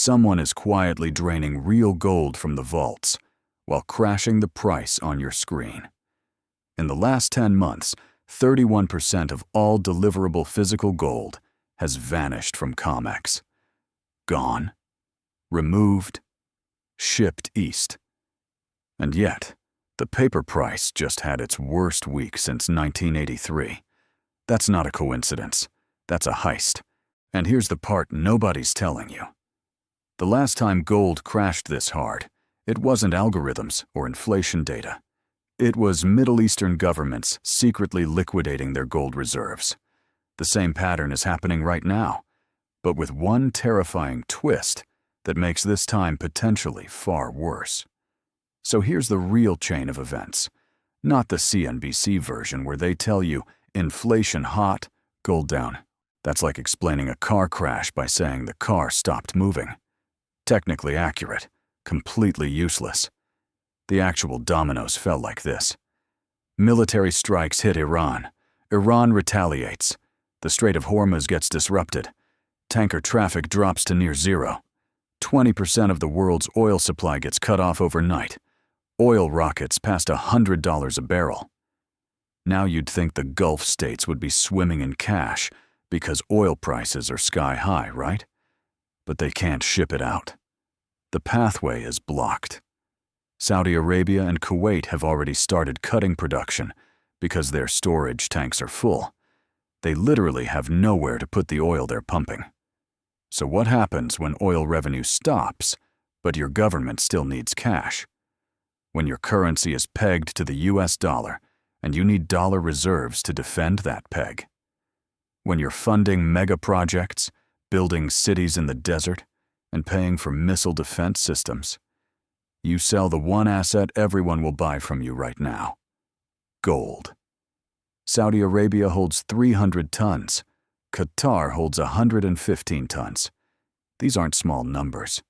someone is quietly draining real gold from the vaults while crashing the price on your screen. In the last 10 months, 31% of all deliverable physical gold has vanished from COMEX. Gone, removed, shipped east. And yet, the paper price just had its worst week since 1983. That's not a coincidence. That's a heist. And here's the part nobody's telling you. The last time gold crashed this hard, it wasn't algorithms or inflation data. It was Middle Eastern governments secretly liquidating their gold reserves. The same pattern is happening right now, but with one terrifying twist that makes this time potentially far worse. So here's the real chain of events, not the CNBC version where they tell you inflation hot, gold down. That's like explaining a car crash by saying the car stopped moving. Technically accurate, completely useless. The actual dominoes fell like this. Military strikes hit Iran. Iran retaliates. The Strait of Hormuz gets disrupted. Tanker traffic drops to near zero. 20% of the world's oil supply gets cut off overnight. Oil rockets past $100 a barrel. Now you'd think the Gulf states would be swimming in cash because oil prices are sky high, right? But they can't ship it out. The pathway is blocked. Saudi Arabia and Kuwait have already started cutting production because their storage tanks are full. They literally have nowhere to put the oil they're pumping. So what happens when oil revenue stops, but your government still needs cash? When your currency is pegged to the US dollar and you need dollar reserves to defend that peg? When you're funding mega projects, building cities in the desert, and paying for missile defense systems? You sell the one asset everyone will buy from you right now: gold. Saudi Arabia holds 300 tons. Qatar holds 115 tons. These aren't small numbers.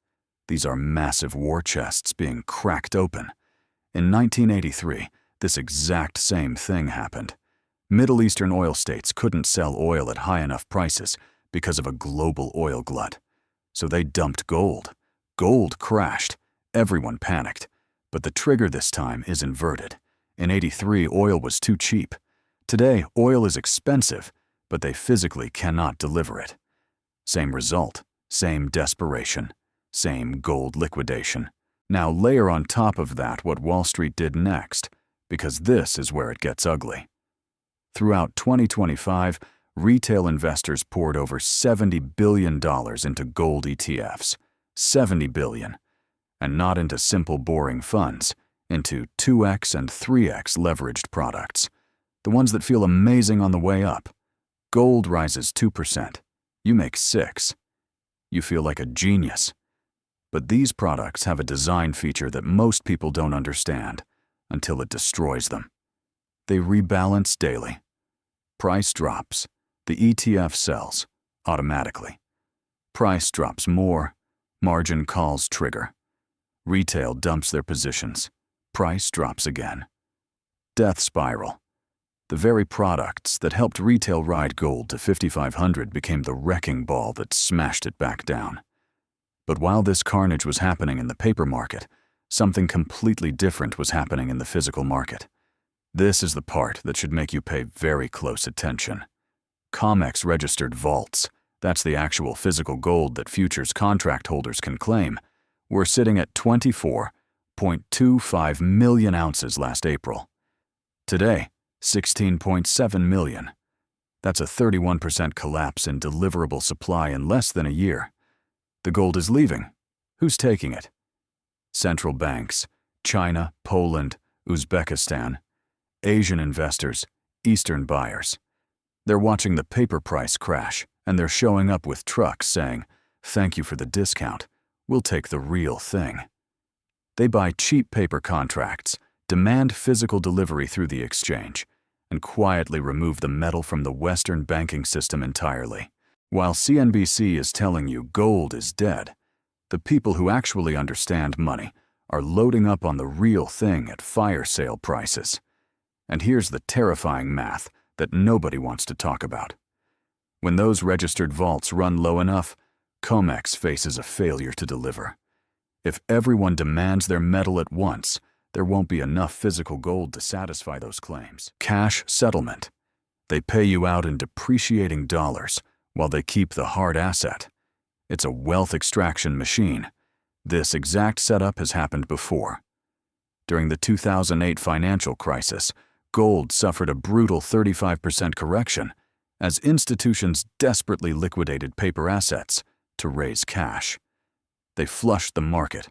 These are massive war chests being cracked open. In 1983, this exact same thing happened. Middle Eastern oil states couldn't sell oil at high enough prices because of a global oil glut. So they dumped gold. Gold crashed. Everyone panicked. But the trigger this time is inverted. In '83, oil was too cheap. Today, oil is expensive, but they physically cannot deliver it. Same result, same desperation, same gold liquidation. Now layer on top of that what Wall Street did next, because this is where it gets ugly. Throughout 2025, retail investors poured over $70 billion into gold ETFs. $70 billion. And not into simple boring funds, into 2x and 3x leveraged products. The ones that feel amazing on the way up. Gold rises 2%. You make 6. You feel like a genius. But these products have a design feature that most people don't understand until it destroys them. They rebalance daily. Price drops. The ETF sells automatically. Price drops more. Margin calls trigger. Retail dumps their positions. Price drops again. Death spiral. The very products that helped retail ride gold to 5,500 became the wrecking ball that smashed it back down. But while this carnage was happening in the paper market, something completely different was happening in the physical market. This is the part that should make you pay very close attention. COMEX registered vaults, that's the actual physical gold that futures contract holders can claim, were sitting at 24.25 million ounces last April. Today, 16.7 million. That's a 31% collapse in deliverable supply in less than a year. The gold is leaving. Who's taking it? Central banks, China, Poland, Uzbekistan, Asian investors, Eastern buyers. They're watching the paper price crash, and they're showing up with trucks saying, "Thank you for the discount. We'll take the real thing." They buy cheap paper contracts, demand physical delivery through the exchange, and quietly remove the metal from the Western banking system entirely. While CNBC is telling you gold is dead, the people who actually understand money are loading up on the real thing at fire sale prices. And here's the terrifying math that nobody wants to talk about. When those registered vaults run low enough, COMEX faces a failure to deliver. If everyone demands their metal at once, there won't be enough physical gold to satisfy those claims. Cash settlement. They pay you out in depreciating dollars while they keep the hard asset. It's a wealth extraction machine. This exact setup has happened before. During the 2008 financial crisis, gold suffered a brutal 35% correction as institutions desperately liquidated paper assets to raise cash. They flushed the market,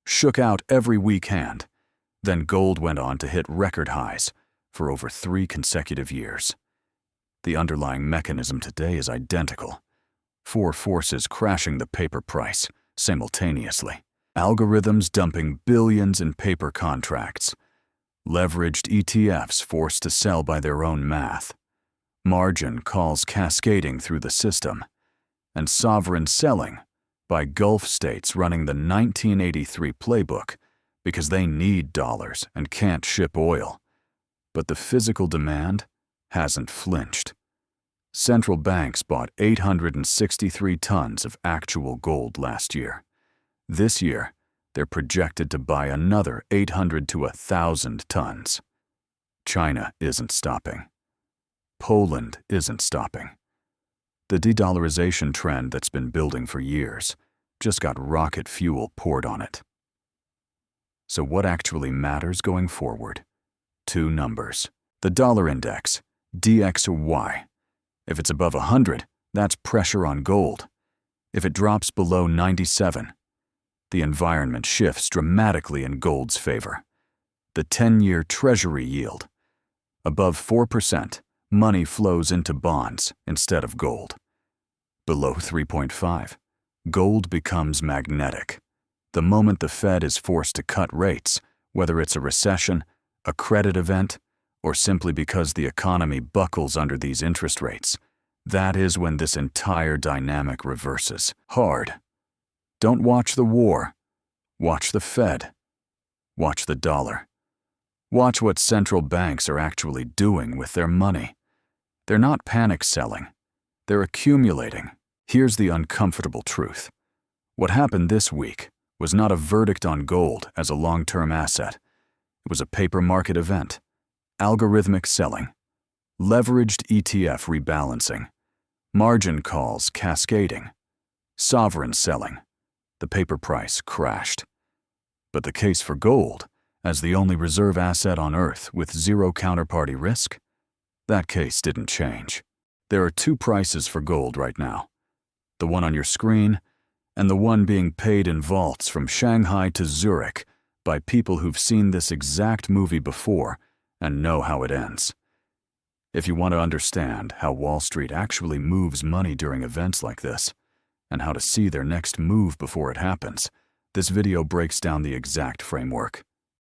shook out every weak hand. Then gold went on to hit record highs for over 3 consecutive years. The underlying mechanism today is identical. 4 forces crashing the paper price simultaneously. Algorithms dumping billions in paper contracts. Leveraged ETFs forced to sell by their own math. Margin calls cascading through the system. And sovereign selling by Gulf states running the 1983 playbook because they need dollars and can't ship oil. But the physical demand hasn't flinched. Central banks bought 863 tons of actual gold last year. This year, they're projected to buy another 800 to 1,000 tons. China isn't stopping. Poland isn't stopping. The de-dollarization trend that's been building for years just got rocket fuel poured on it. So what actually matters going forward? 2 numbers. The dollar index, DXY. If it's above 100, that's pressure on gold. If it drops below 97, the environment shifts dramatically in gold's favor. The 10-year Treasury yield. Above 4%, money flows into bonds instead of gold. Below 3.5, gold becomes magnetic. The moment the Fed is forced to cut rates, whether it's a recession, a credit event, or simply because the economy buckles under these interest rates, that is when this entire dynamic reverses. Hard. Don't watch the war. Watch the Fed. Watch the dollar. Watch what central banks are actually doing with their money. They're not panic selling. They're accumulating. Here's the uncomfortable truth. What happened this week was not a verdict on gold as a long-term asset. It was a paper market event. Algorithmic selling. Leveraged ETF rebalancing. Margin calls cascading. Sovereign selling. The paper price crashed. But the case for gold, as the only reserve asset on Earth with zero counterparty risk, that case didn't change. There are 2 prices for gold right now. The one on your screen, and the one being paid in vaults from Shanghai to Zurich by people who've seen this exact movie before and know how it ends. If you want to understand how Wall Street actually moves money during events like this, and how to see their next move before it happens, this video breaks down the exact framework.